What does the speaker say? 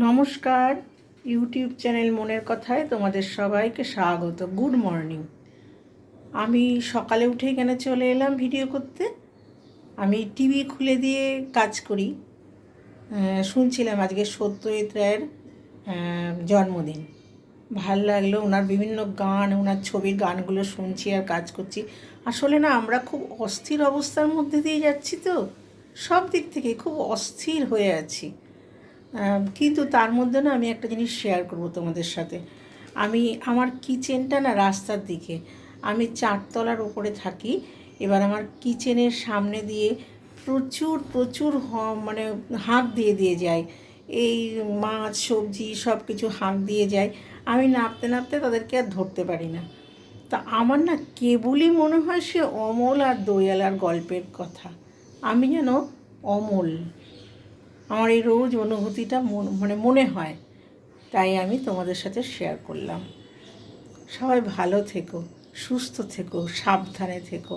নমস্কার, YouTube channel মনের কথায় তোমাদের সবাইকে স্বাগত। Good morning. আমি সকালে উঠে এখানে চলে এলাম ভিডিও করতে। আমি টিভি খুলে দিয়ে কাজ করি। শুনছিলাম আজকে সত্যজিৎ রায়ের জন্মদিন। ভাল লাগলো, ওনার বিভিন্ন গান, ওনার ছবির গানগুলো শুনছি আর কাজ করছি। আসলে না, আমরা খুব অস্থির অবস্থার মধ্যে দিয়ে যাচ্ছি, তো সব দিক থেকে খুব অস্থির হয়ে আছি। কিন্তু তার মধ্যে না আমি একটা জিনিস শেয়ার করব তোমাদের সাথে। আমার কিচেনটা না রাস্তার দিকে, আমি 4তলার উপরে থাকি। এবার আমার কিচেনের সামনে দিয়ে প্রচুর প্রচুর মানে হাঁক দিয়ে দিয়ে যায়। এই মাছ সবজি সব কিছু হাঁক দিয়ে যায়। আমি নাপতে নাপতে তাদেরকে আর ধরতে পারি না। তা আমার না কেবলই মনে হয় সে অমল আর দয়ালার গল্পের কথা। আমি যেন অমল, আমার এই রোজ অনুভূতিটা মনে হয়, তাই আমি তোমাদের সাথে শেয়ার করলাম। সবাই ভালো থেকো, সুস্থ থেকো, সাবধানে থেকো।